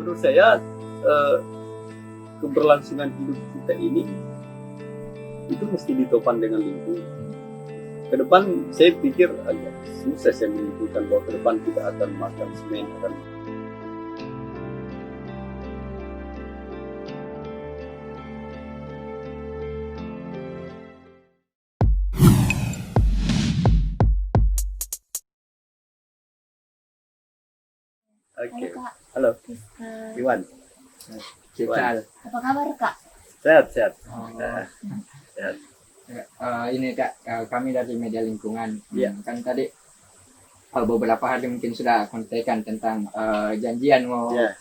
menurut saya keberlangsungan hidup kita ini itu mesti ditopang dengan lingkungan. Ke depan saya pikir agak susah saya menyimpulkan bahwa ke depan kita akan makan semen, akan Oke. Halo Kak, Halo, Rizka. Iwan. Cical. Apa kabar Kak? Sehat. Oh. Sehat. Ini Kak, kami dari media lingkungan. Iya. Kan tadi beberapa hari mungkin sudah kontekan tentang janjian mau Iya.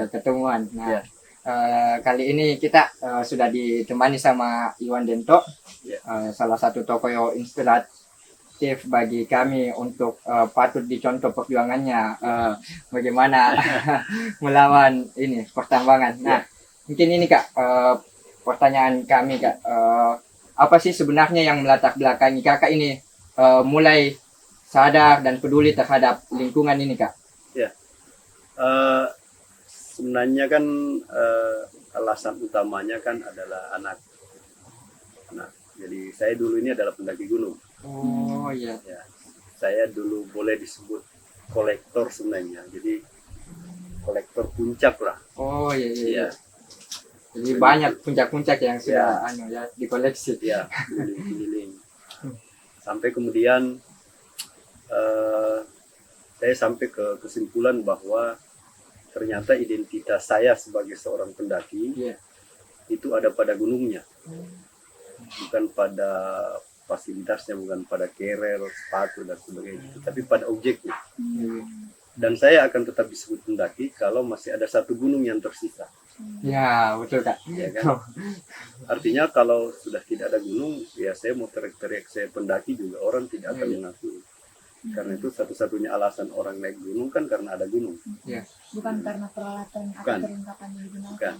ketemuan. Nah, Iya. kali ini kita sudah ditemani sama Iwan Dento, Iya. salah satu tokoh inspiratif bagi kami untuk patut dicontoh perjuangannya bagaimana melawan ini pertambangan. Nah, mungkin ini Kak, pertanyaan kami Kak, apa sih sebenarnya yang melatar belakangi Kakak ini mulai sadar dan peduli terhadap lingkungan ini Kak? Sebenarnya kan alasan utamanya kan adalah anak. Jadi saya dulu ini adalah pendaki gunung. Oh iya. Ya, saya dulu boleh disebut kolektor sebenarnya. Jadi kolektor puncak lah. Oh iya. Iya. Jadi banyak puncak-puncak yang sudah dikoleksi. Ya, keliling-keliling. Sampai kemudian saya sampai ke kesimpulan bahwa ternyata identitas saya sebagai seorang pendaki itu ada pada gunungnya, bukan pada fasilitasnya, bukan pada carrier, sepatu dan sebagainya, tapi pada objeknya. Dan saya akan tetap disebut pendaki kalau masih ada satu gunung yang tersisa. Ya betul Kak. Ya kan? Artinya kalau sudah tidak ada gunung, ya saya mau teriak-teriak saya pendaki juga orang tidak akan mengakui. Karena itu satu-satunya alasan orang naik gunung kan karena ada gunung. Bukan karena peralatan atau Bukan. perlengkapan yang digunakan. Bukan.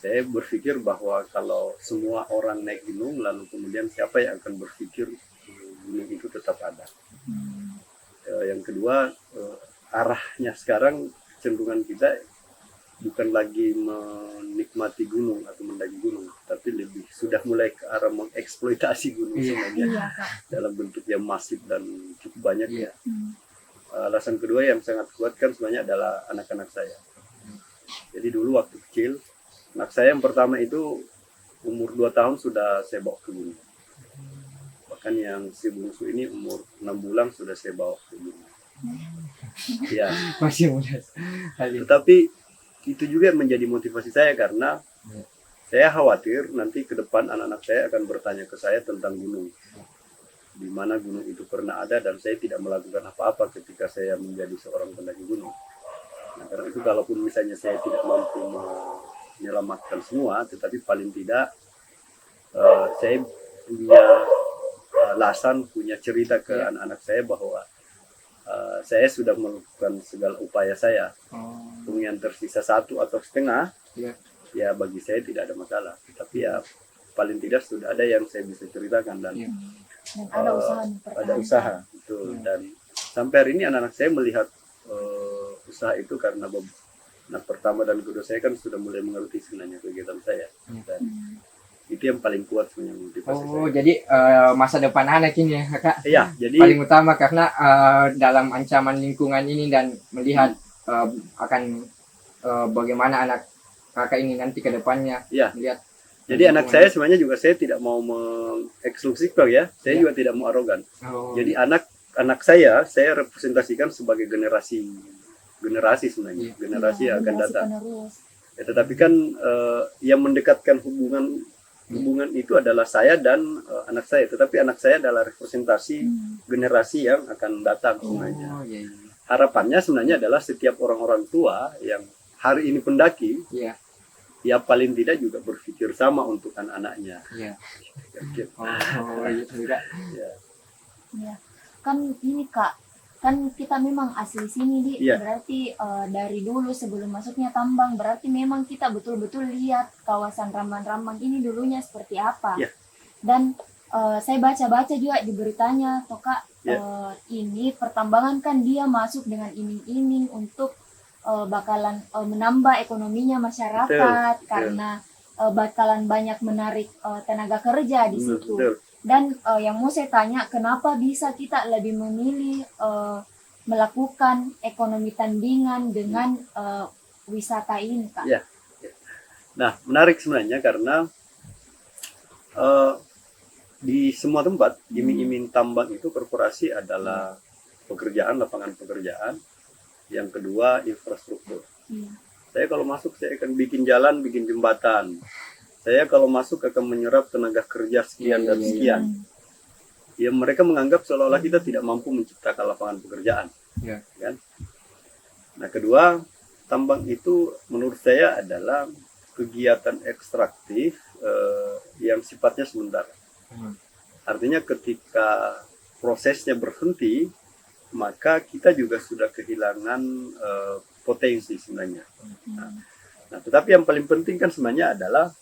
Saya berpikir bahwa kalau semua orang naik gunung, lalu kemudian siapa yang akan berpikir gunung itu tetap ada. Yang kedua, arahnya sekarang cenderungan kita bukan lagi menikmati gunung atau mendaki gunung, tapi lebih sudah mulai ke arah mengeksploitasi gunung sebenarnya Iya Kak. dalam bentuk yang masif dan cukup banyak. Iya. Alasan kedua yang sangat kuat kan sebenarnya adalah anak-anak saya. Jadi dulu waktu kecil, anak saya yang pertama itu umur 2 tahun sudah saya bawa ke gunung. Bahkan yang si bungsu ini umur 6 bulan sudah saya bawa ke gunung. Ya, Masih muda. tetapi itu juga menjadi motivasi saya karena saya khawatir nanti ke depan anak-anak saya akan bertanya ke saya tentang gunung. Di mana gunung itu pernah ada dan saya tidak melakukan apa-apa ketika saya menjadi seorang pendaki gunung. Nah, karena itu kalaupun misalnya saya tidak mampu menyelamatkan semua, tetapi paling tidak saya punya alasan, punya cerita ke anak-anak saya bahwa saya sudah melakukan segala upaya saya. Kemudian tersisa 1 atau setengah, ya bagi saya tidak ada masalah. Tapi ya paling tidak sudah ada yang saya bisa ceritakan dan ada usaha ada usaha. Betul. Dan sampai hari ini anak-anak saya melihat usaha itu karena anak pertama dan kedua saya kan sudah mulai mengerti sebenarnya kegiatan saya. Dan itu yang paling kuat sebenarnya motivasi saya. Jadi masa depan anak ini ya Kak. Iya, jadi Paling utama karena dalam ancaman lingkungan ini dan melihat akan bagaimana anak Kakak ini nanti ke depannya. Iya. Lihat. Jadi anak saya sebenarnya juga saya tidak mau mengeksklusifkan ya. Saya juga tidak mau arogan. Jadi anak saya representasikan sebagai generasi sebenarnya, generasi yang akan datang. Ya, tetapi kan yang mendekatkan hubungan itu adalah saya dan anak saya. Tetapi anak saya adalah representasi generasi yang akan datang sebenarnya. Harapannya sebenarnya adalah setiap orang-orang tua yang hari ini pendaki, ya paling tidak juga berpikir sama untuk anak-anaknya. Ya. Kan ini Kak, kan kita memang asli sini berarti dari dulu sebelum masuknya tambang berarti memang kita betul-betul lihat kawasan Rambang-Rambang ini dulunya seperti apa. Dan saya baca-baca juga di beritanya toh Kak, ini pertambangan kan dia masuk dengan iming-iming untuk bakalan menambah ekonominya masyarakat Betul. karena bakalan banyak menarik tenaga kerja di situ. Betul. Dan yang mau saya tanya, kenapa bisa kita lebih memilih melakukan ekonomi tandingan dengan wisata ini, Kak? Ya. Nah, menarik sebenarnya karena di semua tempat iming-iming tambang itu korporasi adalah pekerjaan, lapangan pekerjaan. Yang kedua infrastruktur. Iya. Saya kalau masuk saya akan bikin jalan, bikin jembatan. Saya kalau masuk akan menyerap tenaga kerja sekian dan sekian. Ya mereka menganggap seolah-olah kita tidak mampu menciptakan lapangan pekerjaan. Ya. Kan? Nah kedua, tambang itu menurut saya adalah kegiatan ekstraktif yang sifatnya sementara. Artinya ketika prosesnya berhenti, maka kita juga sudah kehilangan potensi sebenarnya. Nah, tetapi yang paling penting kan sebenarnya adalah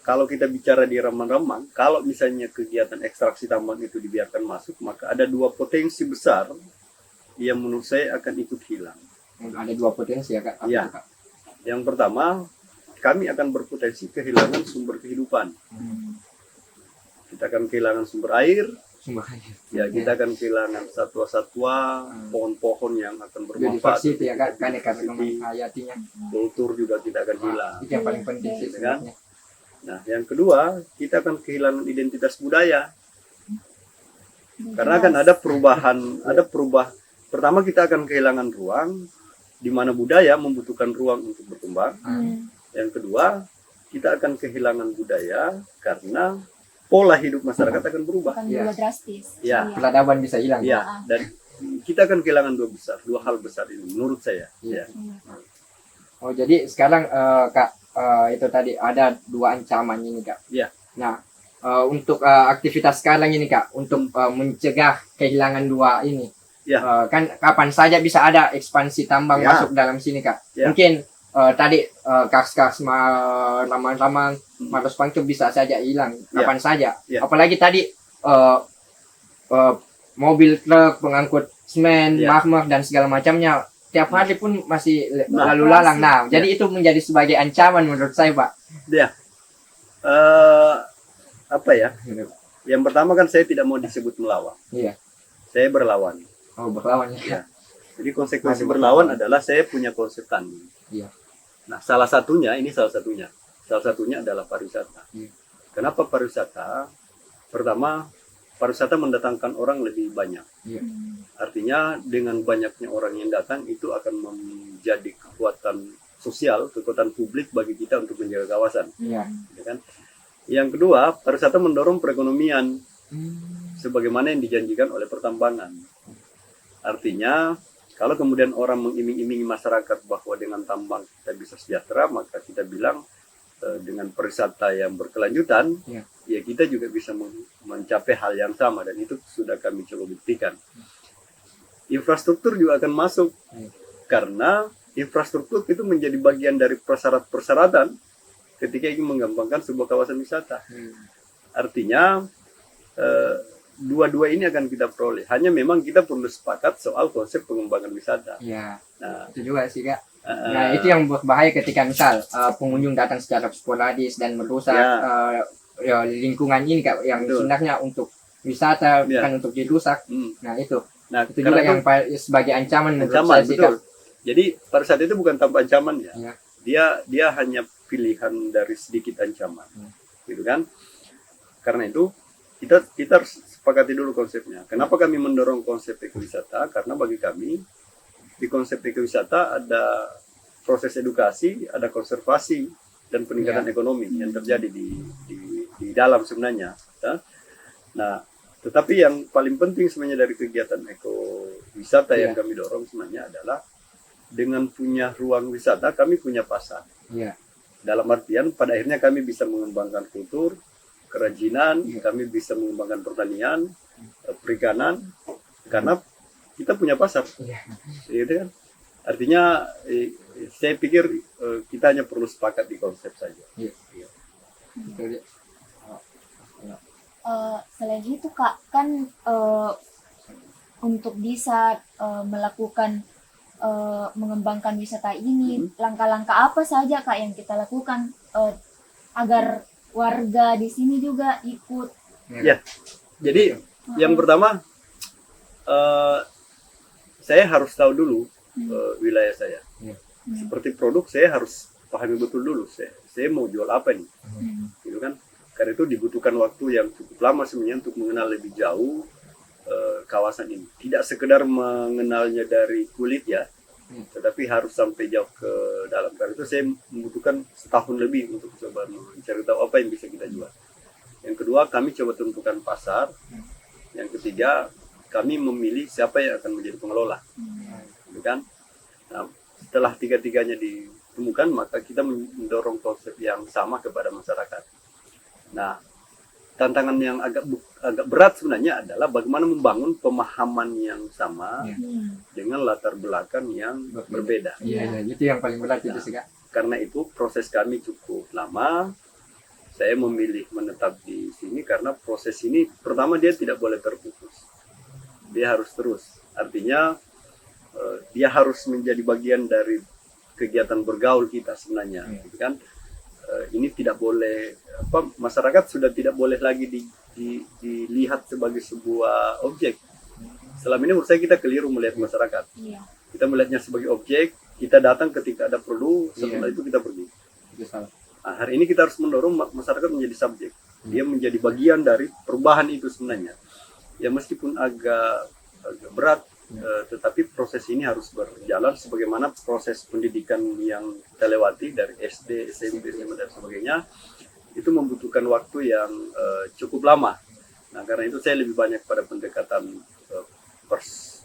kalau kita bicara di Rambang-Rambang, kalau misalnya kegiatan ekstraksi tambang itu dibiarkan masuk, maka ada dua potensi besar yang menurut saya akan ikut hilang. Ada dua potensi ya Kak? Iya. Yang pertama, kami akan berpotensi kehilangan sumber kehidupan. Kita akan kehilangan sumber air, ya kita akan kehilangan satwa-satwa, pohon-pohon yang akan bermanfaat. Biodiversity ya Kak, hayatinya. Kultur juga tidak akan hilang. Itu yang paling penting sih Kan? sebenarnya. Nah, yang kedua, kita akan kehilangan identitas budaya. Karena akan ada perubahan, pertama kita akan kehilangan ruang, di mana budaya membutuhkan ruang untuk berkembang. Yang kedua, kita akan kehilangan budaya karena pola hidup masyarakat akan berubah. Akan berubah drastis. Ya. Peradaban bisa hilang. Ya, dan kita akan kehilangan dua hal besar ini menurut saya. Iya. Ya. Oh jadi sekarang Kak itu tadi ada dua ancaman ini Kak. Iya. Nah untuk aktivitas sekarang ini Kak untuk mencegah kehilangan dua ini. Ya. Kan kapan saja bisa ada ekspansi tambang Ya. masuk dalam sini Kak. Ya. Mungkin tadi kars-kars ramang-ramang Maros Pangkep bisa saja hilang kapan saja. Ya. Apalagi tadi mobil truk pengangkut semen, Ya. marmer dan segala macamnya tiap hari pun masih Nah. lalu lalang. Nah, jadi itu menjadi sebagai ancaman menurut saya Pak. Ya. Apa ya? Yang pertama kan saya tidak mau disebut melawan. Iya. Saya berlawan. Oh berlawan ya. Ya. Jadi konsekuensi berlawan adalah saya punya konsep tanding. Iya. Nah, salah satunya adalah pariwisata. Iya. Kenapa pariwisata? Pertama, pariwisata mendatangkan orang lebih banyak. Iya. Artinya dengan banyaknya orang yang datang itu akan menjadi kekuatan sosial, kekuatan publik bagi kita untuk menjaga kawasan. Iya. Ya kan? Yang kedua, pariwisata mendorong perekonomian sebagaimana yang dijanjikan oleh pertambangan. Artinya, kalau kemudian orang mengiming-imingi masyarakat bahwa dengan tambang kita bisa sejahtera, maka kita bilang dengan pariwisata yang berkelanjutan, ya kita juga bisa mencapai hal yang sama, dan itu sudah kami coba buktikan. Infrastruktur juga akan masuk, karena infrastruktur itu menjadi bagian dari persyaratan ketika ingin mengembangkan sebuah kawasan wisata. Artinya, dua-dua ini akan kita peroleh. Hanya memang kita perlu sepakat soal konsep pengembangan wisata. Iya. Nah, Itu juga sih Kak. Nah, itu yang berbahaya ketika misal pengunjung datang secara sporadis dan merusak lingkungan ini Kak, yang Betul. sebenarnya untuk wisata bukan untuk dirusak. Nah, itu juga yang sebagai ancaman menurut saya sih Kak. Jadi pariwisata itu bukan tanpa ancaman ya. Iya. Dia hanya pilihan dari sedikit ancaman. Gitu kan? Karena itu kita harus sepakati dulu konsepnya. Kenapa kami mendorong konsep ekowisata? Karena bagi kami di konsep ekowisata ada proses edukasi, ada konservasi dan peningkatan ekonomi yang terjadi di dalam sebenarnya. Nah, tetapi yang paling penting sebenarnya dari kegiatan ekowisata yang kami dorong sebenarnya adalah dengan punya ruang wisata kami punya pasar. Dalam artian pada akhirnya kami bisa mengembangkan kultur, kerajinan, kami bisa mengembangkan pertanian, perikanan, karena kita punya pasar. Gitu kan? Artinya saya pikir kita hanya perlu sepakat di konsep saja. Selain itu Kak, kan untuk bisa melakukan mengembangkan wisata ini, langkah-langkah apa saja Kak yang kita lakukan agar warga di sini juga ikut? Ya, jadi yang pertama saya harus tahu dulu wilayah saya. Seperti produk saya harus pahami betul dulu saya mau jual apa nih, gitu kan? Karena itu dibutuhkan waktu yang cukup lama sebenarnya untuk mengenal lebih jauh kawasan ini. Tidak sekedar mengenalnya dari kulit ya, tetapi harus sampai jauh ke dalam. Karena itu saya membutuhkan setahun lebih untuk coba mencari tahu apa yang bisa kita jual. Yang kedua, kami coba tentukan pasar. Yang ketiga, kami memilih siapa yang akan menjadi pengelola, gitu kan? Nah, setelah tiga-tiganya ditemukan, maka kita mendorong konsep yang sama kepada masyarakat. Nah, tantangan yang agak berat sebenarnya adalah bagaimana membangun pemahaman yang sama dengan latar belakang yang berbeda. Iya, itu yang paling berat itu sih Kak. Karena itu proses kami cukup lama. Saya memilih menetap di sini karena proses ini pertama dia tidak boleh terputus. Dia harus terus. Artinya dia harus menjadi bagian dari kegiatan bergaul kita sebenarnya, gitu kan? Ini tidak boleh masyarakat sudah tidak boleh lagi dilihat sebagai sebuah objek. Selama ini menurut saya kita keliru melihat masyarakat. Kita melihatnya sebagai objek, kita datang ketika ada perlu, setelah itu kita pergi. Itu salah. Nah, hari ini kita harus mendorong masyarakat menjadi subjek. Dia menjadi bagian dari perubahan itu sebenarnya. Ya meskipun agak berat, tetapi proses ini harus berjalan sebagaimana proses pendidikan yang kita lewati dari SD, SMP, SMA dan sebagainya. Itu membutuhkan waktu yang cukup lama. Nah, karena itu saya lebih banyak pada pendekatan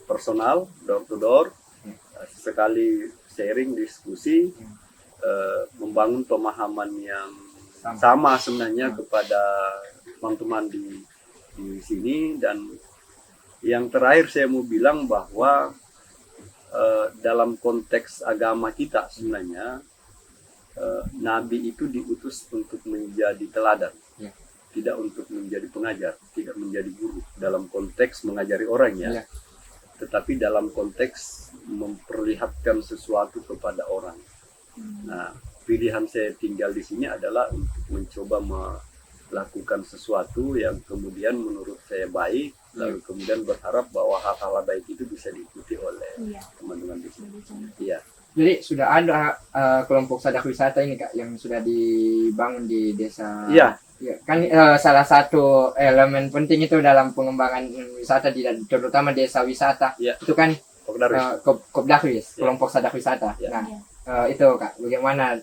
personal, door to door, sekali sharing, diskusi, membangun pemahaman yang sama sebenarnya kepada teman-teman di sini. Dan yang terakhir saya mau bilang bahwa dalam konteks agama kita sebenarnya Nabi itu diutus untuk menjadi teladan, tidak untuk menjadi pengajar, tidak menjadi guru dalam konteks mengajari orang ya, tetapi dalam konteks memperlihatkan sesuatu kepada orang. Nah, pilihan saya tinggal di sini adalah untuk mencoba melakukan sesuatu yang kemudian menurut saya baik, lalu kemudian berharap bahwa hal-hal baik itu bisa diikuti oleh teman-teman di sini. Iya. Jadi sudah ada kelompok sadar wisata ini Kak yang sudah dibangun di desa. Iya. Ya, kan salah satu elemen penting itu dalam pengembangan wisata terutama desa wisata itu kan Kopdarwis, kelompok sadar wisata. Nah, itu Kak, bagaimana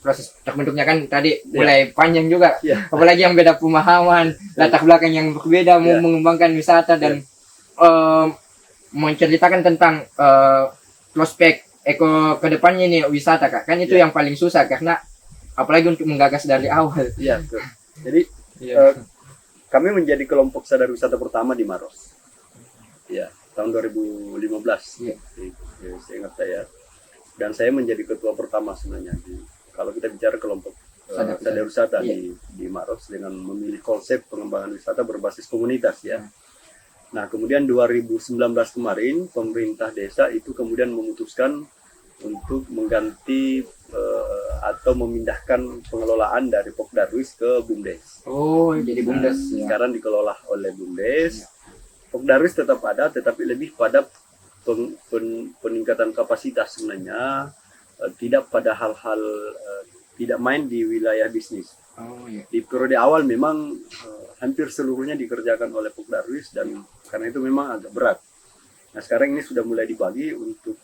proses terbentuknya kan tadi mulai panjang juga, apalagi yang beda pemahaman, latar belakang yang berbeda, mau mengembangkan wisata dan menceritakan tentang prospek kedepannya ini wisata Kak, kan itu yang paling susah karena apalagi untuk menggagas dari awal. Iya, betul. Jadi kami menjadi kelompok sadar wisata pertama di Maros. Ya, tahun 2015. Saya ingat saya. Dan saya menjadi ketua pertama sebenarnya kalau kita bicara kelompok sadar wisata di Maros dengan memilih konsep pengembangan wisata berbasis komunitas ya. Nah, kemudian 2019 kemarin pemerintah desa itu kemudian memutuskan untuk mengganti atau memindahkan pengelolaan dari Pokdarwis ke BUMDes. Oh, jadi BUMDes. Sekarang dikelola oleh BUMDes. Pokdarwis tetap ada, tetapi lebih pada peningkatan kapasitas sebenarnya, tidak pada hal-hal tidak main di wilayah bisnis. Di periode awal memang hampir seluruhnya dikerjakan oleh Pokdarwis dan karena itu memang agak berat. Nah, sekarang ini sudah mulai dibagi untuk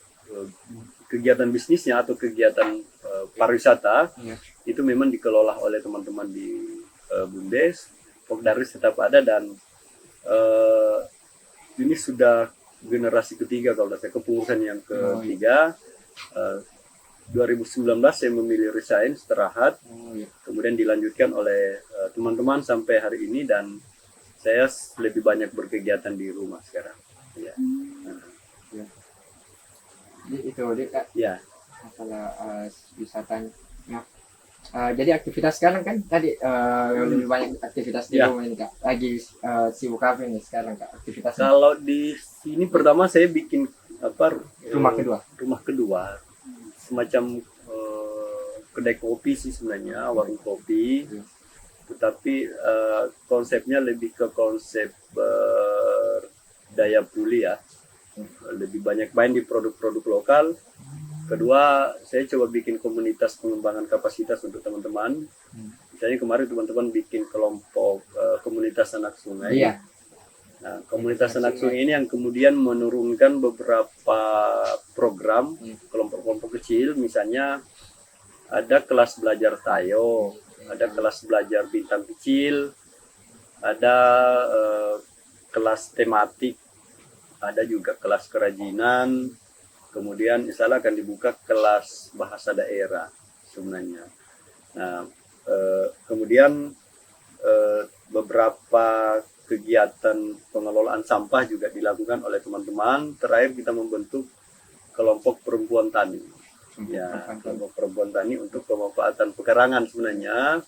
kegiatan bisnisnya atau kegiatan pariwisata itu memang dikelola oleh teman-teman di BUMDes. Pokdarwis tetap ada dan ini sudah generasi ketiga kalau saya kepengurusan yang ketiga. 2019 saya memilih resign, istirahat, kemudian dilanjutkan oleh teman-teman sampai hari ini dan saya lebih banyak berkegiatan di rumah sekarang. Ya. Jadi itu Kak. Ya. Masalah wisatanya. Nah, jadi aktivitas sekarang kan tadi lebih banyak aktivitas di rumah ini Kak. Lagi sibuk apa ini sekarang Kak aktivitasnya? Kalau di sini pertama saya bikin Rumah kedua. Rumah kedua, semacam kedai kopi sih sebenarnya, warung kopi. Tetapi konsepnya lebih ke konsep daya pulih ya, lebih banyak main di produk-produk lokal. Kedua, saya coba bikin komunitas pengembangan kapasitas untuk teman-teman. Misalnya kemarin teman-teman bikin kelompok komunitas anak sungai. Iya. Nah, komunitas anak sungai ini yang kemudian menurunkan beberapa program kelompok-kelompok kecil, misalnya ada kelas belajar tayo, ada kelas belajar bintang kecil, ada kelas tematik, ada juga kelas kerajinan, kemudian misalnya akan dibuka kelas bahasa daerah sebenarnya. Nah, kemudian beberapa kegiatan pengelolaan sampah juga dilakukan oleh teman-teman. Terakhir kita membentuk kelompok perempuan tani. Ya, kelompok perempuan tani untuk pemanfaatan pekarangan sebenarnya.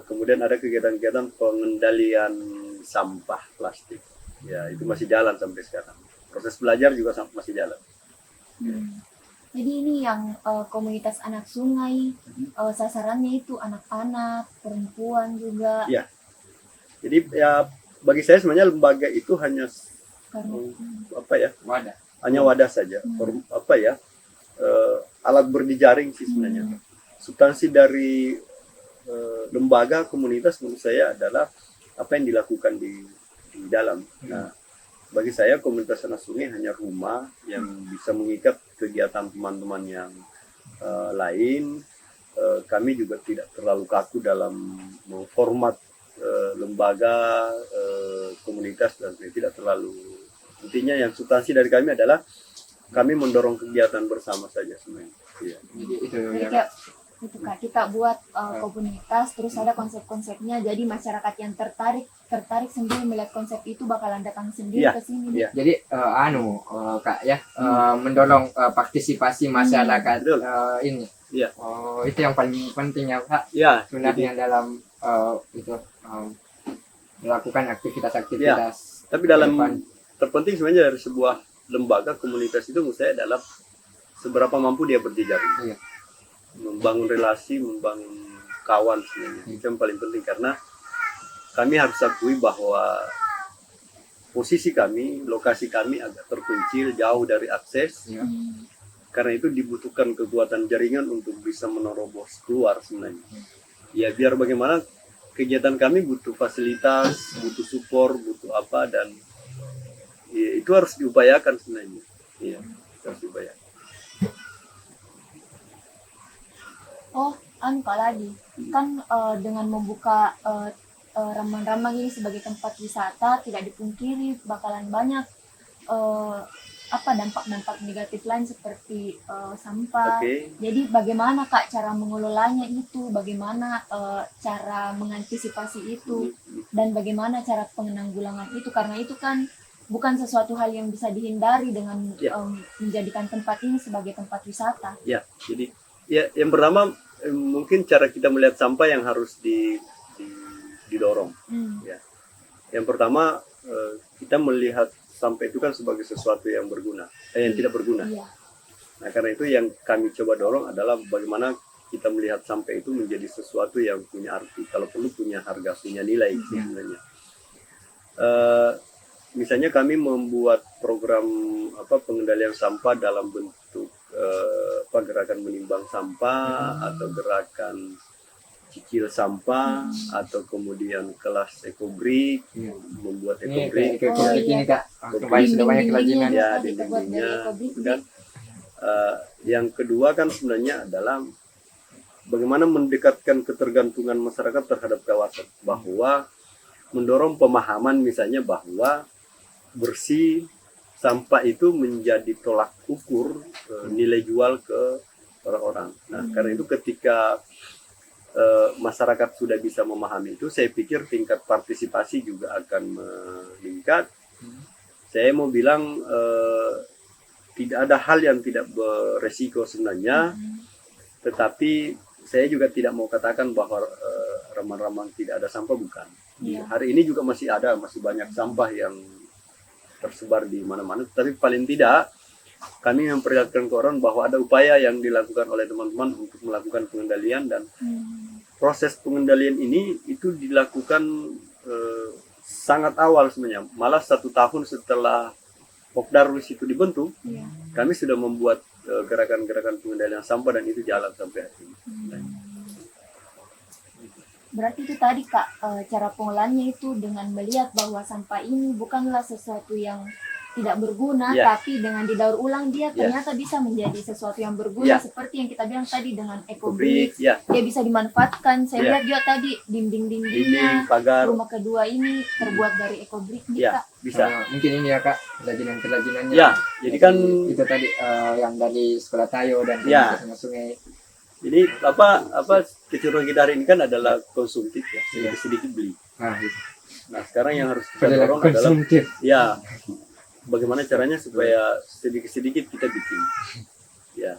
Kemudian ada kegiatan-kegiatan pengendalian sampah plastik. Ya, itu masih jalan sampai sekarang. Proses belajar juga masih jalan. Jadi ini yang komunitas anak sungai, sasarannya itu anak-anak, perempuan juga. Ya. Jadi ya bagi saya sebenarnya lembaga itu hanya Wadah. hanya wadah saja. Alat berjejaring sih sebenarnya. Substansi dari lembaga komunitas menurut saya adalah apa yang dilakukan di dalam. Nah, bagi saya komunitas anak sungai hanya rumah yang bisa mengikat kegiatan teman-teman yang lain. Kami juga tidak terlalu kaku dalam format lembaga komunitas, dan tidak terlalu. Intinya yang substansi dari kami adalah kami mendorong kegiatan bersama saja sebenarnya. Iya. Jadi itu Jadi yang kayak itu Kak, kita buat komunitas, terus ada konsep-konsepnya, jadi masyarakat yang tertarik sendiri melihat konsep itu bakalan datang sendiri Iya, ke sini. iya. jadi Kak ya, mendorong partisipasi masyarakat Betul. ini. Iya. Itu yang paling penting ya Pak. Ya, Sebenarnya dalam itu melakukan aktivitas-aktivitas. tapi dalam depan. terpenting sebenarnya dari sebuah lembaga komunitas itu menurut saya adalah seberapa mampu dia berjejaring. Iya. Membangun relasi, membangun kawan sebenarnya. Itu yang paling penting karena kami harus akui bahwa posisi kami, lokasi kami agak terpencil, jauh dari akses. Iya. Karena itu dibutuhkan kekuatan jaringan untuk bisa menerobos keluar sebenarnya. Ya biar bagaimana kegiatan kami butuh fasilitas, butuh support, butuh apa, dan ya, itu harus diupayakan sebenarnya. Iya, harus diupayakan. Kak lagi kan dengan membuka Rambang-Rambang ini sebagai tempat wisata, tidak dipungkiri bakalan banyak dampak-dampak negatif lain seperti sampah. Oke. Jadi bagaimana Kak cara mengelolanya itu, bagaimana cara mengantisipasi itu, dan bagaimana cara penanggulangan itu, karena itu kan bukan sesuatu hal yang bisa dihindari dengan menjadikan tempat ini sebagai tempat wisata. Ya, jadi ya yang pertama mungkin cara kita melihat sampah yang harus didorong. Ya. Yang pertama kita melihat sampah itu kan sebagai sesuatu yang berguna, yang tidak berguna. Iya. Nah karena itu yang kami coba dorong adalah bagaimana kita melihat sampah itu menjadi sesuatu yang punya arti, kalau perlu punya harga, punya nilai sebenarnya. Misalnya kami membuat program pengendalian sampah dalam bentuk gerakan menimbang sampah atau gerakan cicil sampah atau kemudian kelas ekobrik, membuat ekobrik. Ekobrik ini Kak, sudah banyak kerajinan. Ya, dinding-dindingnya. Dan yang kedua kan sebenarnya adalah bagaimana mendekatkan ketergantungan masyarakat terhadap kawasan, bahwa mendorong pemahaman misalnya bahwa bersih sampah itu menjadi tolak ukur nilai jual ke orang-orang. Nah, karena itu ketika masyarakat sudah bisa memahami itu, saya pikir tingkat partisipasi juga akan meningkat. Saya mau bilang tidak ada hal yang tidak beresiko sebenarnya, tetapi saya juga tidak mau katakan bahwa Rambang-Rambang tidak ada sampah, bukan. Hari ini juga masih ada, masih banyak sampah yang tersebar di mana-mana, tapi paling tidak kami memperlihatkan ke orang bahwa ada upaya yang dilakukan oleh teman-teman untuk melakukan pengendalian, dan proses pengendalian ini itu dilakukan sangat awal sebenarnya. Malah 1 tahun setelah Pokdarwis itu dibentuk, Iya. kami sudah membuat gerakan-gerakan pengendalian sampah, dan itu jalan sampai hari ini. Berarti itu tadi Kak, cara pengolahannya itu dengan melihat bahwa sampah ini bukanlah sesuatu yang tidak berguna, Ya. tapi dengan didaur ulang dia Ya. ternyata bisa menjadi sesuatu yang berguna, Ya. seperti yang kita bilang tadi dengan Publik, eco-bricks. ya, Dia bisa dimanfaatkan. Saya Ya. lihat juga tadi dinding, dinding-dindingnya pagar, rumah kedua ini terbuat dari eco-brick nih ya, Kak. bisa. Mungkin ini ya Kak, kerajinan-kerajinannya. Ya, jadi kan itu tadi yang dari sekolah Tayo dan Ya. sama sungai. jadi apa kecenderungan kita hari ini kan adalah konsumtif ya, sedikit beli. Nah, itu. Nah, sekarang yang harus kita Adalah dorong adalah konsumtif. ya, bagaimana caranya supaya sedikit-sedikit kita bikin. Ya,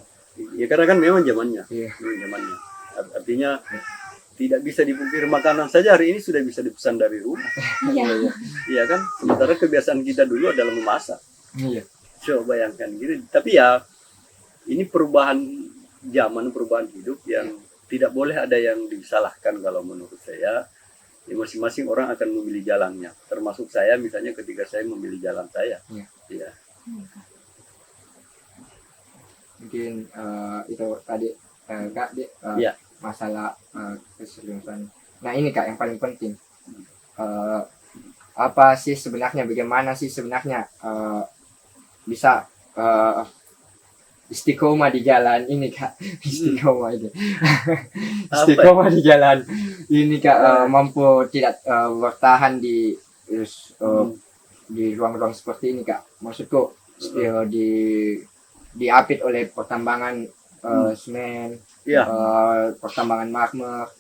karena kan memang zamannya. Iya. Memang zamannya. Artinya tidak bisa dipungkiri, makanan saja hari ini sudah bisa dipesan dari rumah. Iya. Iya kan? Sementara kebiasaan kita dulu adalah memasak. Iya. Coba bayangkan gitu. Tapi ya ini perubahan zaman, perubahan hidup yang tidak boleh ada yang disalahkan kalau menurut saya. Ya, masing-masing orang akan memilih jalannya. Termasuk saya misalnya ketika saya memilih jalan saya. Iya. Iya. Mungkin itu tadi Kak Iya. masalah keseriusan. Nah ini Kak yang paling penting. Apa sih sebenarnya, bagaimana sih sebenarnya bisa istiqomah di jalan ini Kak, istiqomah itu. Istiqomah di jalan ini Kak, mampu tidak bertahan di ruang-ruang seperti ini Kak. Maksudku diapit oleh pertambangan semen, Iya. pertambangan marmer.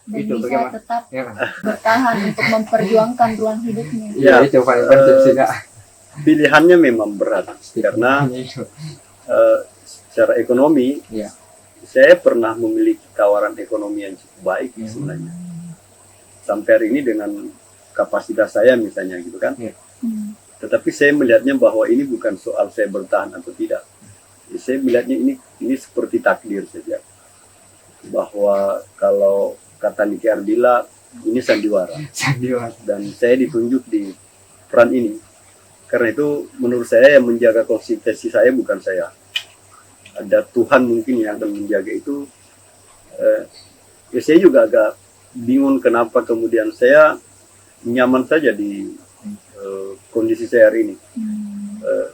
Dan Itu bisa bagaimana? tetap Ya, bertahan untuk memperjuangkan ruang hidupnya. Ya, itu paling penting sih Kak. Pilihannya memang berat karena Itu. secara ekonomi Iya. saya pernah memiliki tawaran ekonomi yang cukup baik Ya. sebenarnya. Sampai hari ini dengan kapasitas saya misalnya gitu kan. Hmm. Tetapi saya melihatnya bahwa ini bukan soal saya bertahan atau tidak. Saya melihatnya ini seperti takdir saja. Bahwa kalau kata Niki Ardila, ini sandiwara. Sandiwara. Dan saya ditunjuk di peran ini. Karena itu menurut saya yang menjaga konsistensi saya bukan saya. Ada Tuhan mungkin yang akan menjaga itu. Ya saya juga agak bingung kenapa kemudian saya nyaman saja di kondisi saya hari ini.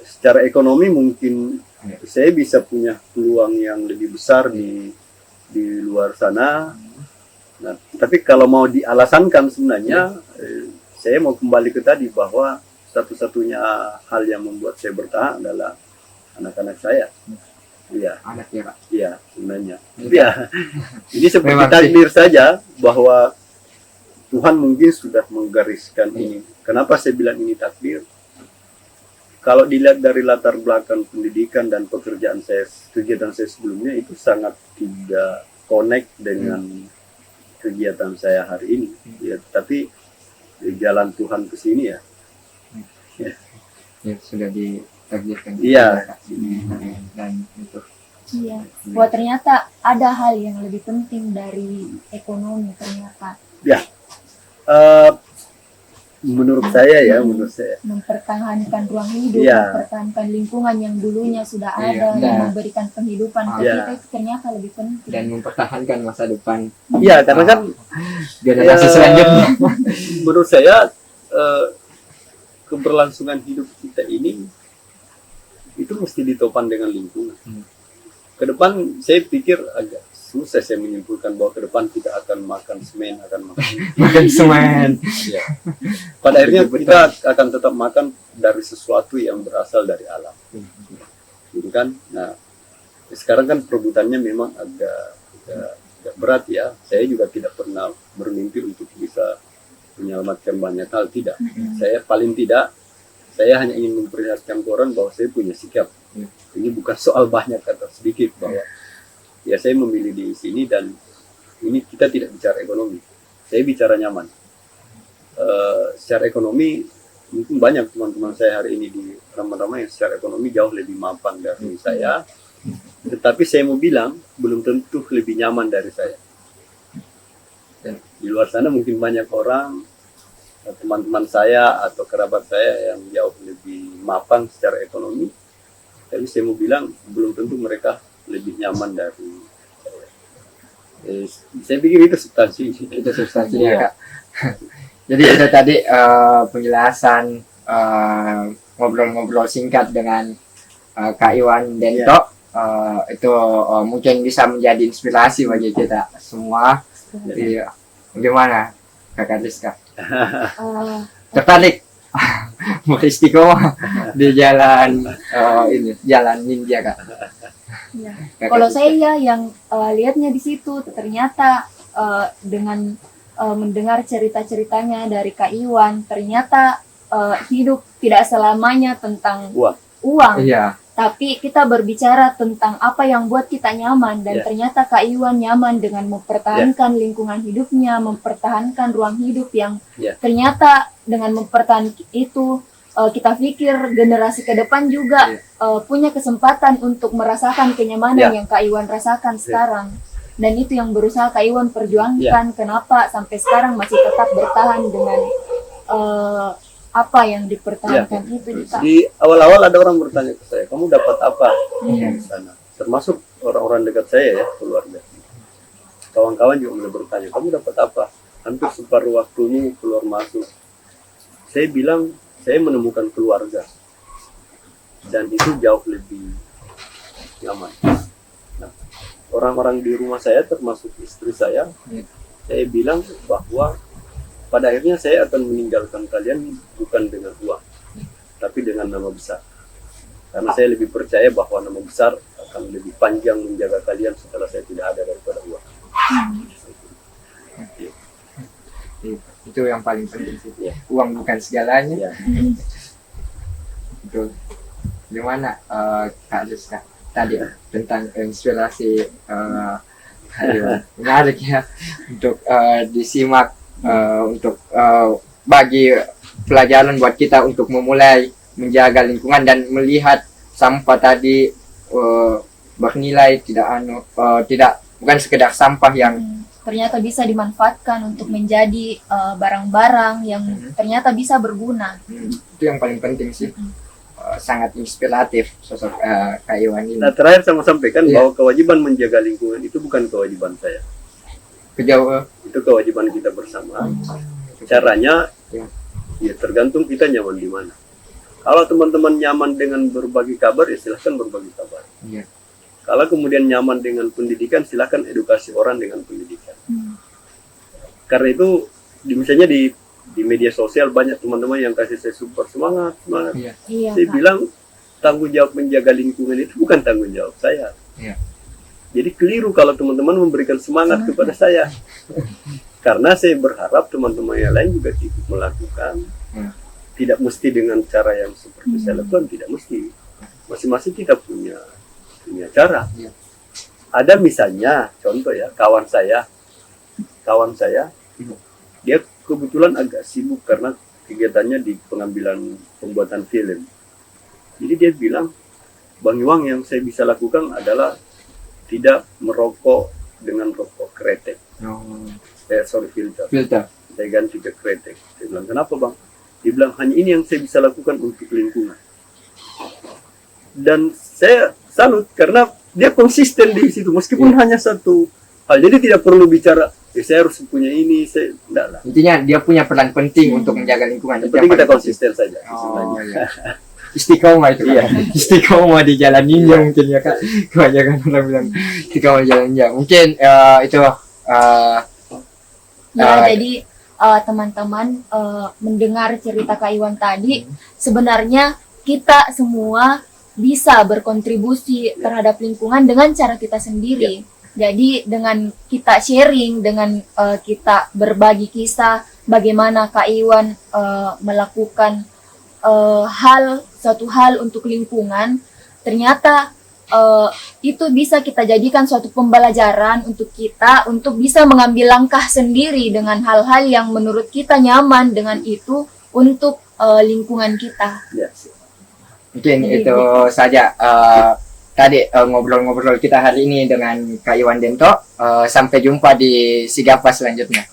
Secara ekonomi mungkin saya bisa punya peluang yang lebih besar di luar sana. Nah, tapi kalau mau dialasankan sebenarnya saya mau kembali ke tadi bahwa satu-satunya hal yang membuat saya bertahan adalah anak-anak saya. Iya, Anak ya Kak. iya sebenarnya. Ya, ini seperti Memang sih. takdir saja bahwa Tuhan mungkin sudah menggariskan ini. Kenapa saya bilang ini takdir? Kalau dilihat dari latar belakang pendidikan dan pekerjaan saya, kegiatan saya sebelumnya itu sangat tidak connect dengan kegiatan saya hari ini. Ya, tapi jalan Tuhan ke sini ya. Ya, sudah ditakdirkan. Iya. Kak. Dan itu. Iya. Bahwa ternyata ada hal yang lebih penting dari ekonomi ternyata. Ya, menurut saya Mempertahankan ruang hidup, Iya. mempertahankan lingkungan yang dulunya sudah Iya. ada, yang memberikan penghidupan ke Iya. kita itu ternyata lebih penting. Dan mempertahankan masa depan iya karena kan generasi Ya. selanjutnya. menurut saya keberlangsungan hidup kita ini itu mesti ditopang dengan lingkungan. Ke depan saya pikir agak susah saya menyimpulkan bahwa ke depan kita akan makan semen, akan makan Makan semen. ya. Pada akhirnya kita akan tetap makan dari sesuatu yang berasal dari alam, gitu kan? Nah, sekarang kan perebutannya memang agak berat ya. Saya juga tidak pernah bermimpi untuk bisa menyelamatkan banyak hal, tidak. Saya paling tidak, saya hanya ingin memperlihatkan ke orang bahwa saya punya sikap. Ini bukan soal banyak atau sedikit, bahwa ya saya memilih di sini dan ini kita tidak bicara ekonomi. Saya bicara nyaman. Secara ekonomi mungkin banyak teman-teman saya hari ini di Rambang-Rambang yang secara ekonomi jauh lebih mapan dari saya. Tetapi saya mau bilang belum tentu lebih nyaman dari saya. Di luar sana mungkin banyak orang, teman-teman saya atau kerabat saya yang jauh lebih mapan secara ekonomi. Tapi saya mau bilang belum tentu mereka lebih nyaman dari saya. Saya pikir itu substansi. Itu substansinya Iya. Kak. Jadi itu tadi penjelasan ngobrol-ngobrol singkat dengan Kak Iwan Dento. Itu mungkin bisa menjadi inspirasi bagi kita semua. Jadi gimana Kakak Rizka? Tertarik beristiqomah di jalan ini jalan ninja Kak? Ya. Kakak Kalau Rizka. saya yang lihatnya di situ ternyata dengan mendengar cerita-ceritanya dari Kak Iwan, ternyata hidup tidak selamanya tentang uang, Iya. tapi kita berbicara tentang apa yang buat kita nyaman, dan Ya. ternyata Kak Iwan nyaman dengan mempertahankan lingkungan hidupnya, mempertahankan ruang hidup yang Ya. ternyata dengan mempertahankan itu kita pikir generasi ke depan juga punya kesempatan untuk merasakan kenyamanan yang Kak Iwan rasakan sekarang. Dan itu yang berusaha Kak Iwan perjuangkan. Kenapa sampai sekarang masih tetap bertahan dengan apa yang dipertahankan itu di Kak. Di awal-awal ada orang bertanya ke saya, kamu dapat apa di sana? Termasuk orang-orang dekat saya ya, keluarga. Kawan-kawan juga mulai bertanya, kamu dapat apa? Hampir separuh waktumu keluar masuk. Saya bilang, saya menemukan keluarga. Dan itu jauh lebih nyaman. Nah, orang-orang di rumah saya termasuk istri saya bilang bahwa pada akhirnya saya akan meninggalkan kalian bukan dengan uang, tapi dengan nama besar. Karena saya lebih percaya bahwa nama besar akan lebih panjang menjaga kalian setelah saya tidak ada daripada uang. Itu yang paling penting sih. Ya. Uang bukan segalanya. Ya. Betul. Gimana Kak Rizka tadi tentang inspirasi Kak Iwan? Menarik ya untuk disimak, untuk bagi pelajaran buat kita untuk memulai menjaga lingkungan dan melihat sampah tadi bernilai, tidak bukan sekedar sampah yang ternyata bisa dimanfaatkan untuk menjadi barang-barang yang ternyata bisa berguna. itu yang paling penting sih. Sangat inspiratif sosok Kak Iwan ini. Nah, terakhir saya mau sampaikan bahwa kewajiban menjaga lingkungan itu bukan kewajiban saya. Kejauh. Itu kewajiban kita bersama. Caranya ya tergantung kita nyaman di mana. Kalau teman-teman nyaman dengan berbagi kabar, ya silahkan berbagi kabar. Iya. Kalau kemudian nyaman dengan pendidikan, silahkan edukasi orang dengan pendidikan. Karena itu, misalnya di media sosial banyak teman-teman yang kasih saya support, semangat. Iya. Iya, Saya Kak. bilang tanggung jawab menjaga lingkungan itu bukan tanggung jawab saya. Iya. Jadi keliru kalau teman-teman memberikan semangat kepada saya. Karena saya berharap teman-teman yang lain juga ikut melakukan. Tidak mesti dengan cara yang seperti saya lakukan, tidak mesti. Masing-masing kita punya cara. Iya. Ada misalnya, contoh ya, kawan saya, dia kebetulan agak sibuk karena kegiatannya di pengambilan pembuatan film. Jadi dia bilang, Bang Iwang, yang saya bisa lakukan adalah tidak merokok dengan rokok kretek. Filter. Saya ganti ke kretek. Saya bilang, kenapa Bang? Dia bilang, hanya ini yang saya bisa lakukan untuk lingkungan. Dan saya salut karena dia konsisten di situ, meskipun hanya satu hal. Jadi tidak perlu bicara, saya harus punya ini, enggak lah. Intinya dia punya peran penting untuk menjaga lingkungan. Yang penting kita konsisten saja. Oh, iya. Istiqomah itu kan. Iya. Istiqomah di jalan ninja mungkin ya Kak. Kebanyakan orang bilang istiqomah di jalan ninja. Mungkin itu Jadi teman-teman mendengar cerita Kak Iwan tadi, sebenarnya kita semua bisa berkontribusi terhadap lingkungan dengan cara kita sendiri. Jadi dengan kita sharing, dengan kita berbagi kisah bagaimana Kak Iwan melakukan suatu hal untuk lingkungan, ternyata itu bisa kita jadikan suatu pembelajaran untuk kita untuk bisa mengambil langkah sendiri dengan hal-hal yang menurut kita nyaman dengan itu untuk lingkungan kita. Ya. Mungkin Jadi, itu saja tadi ngobrol-ngobrol kita hari ini dengan Kak Iwan Dento. Sampai jumpa di Sigapa selanjutnya.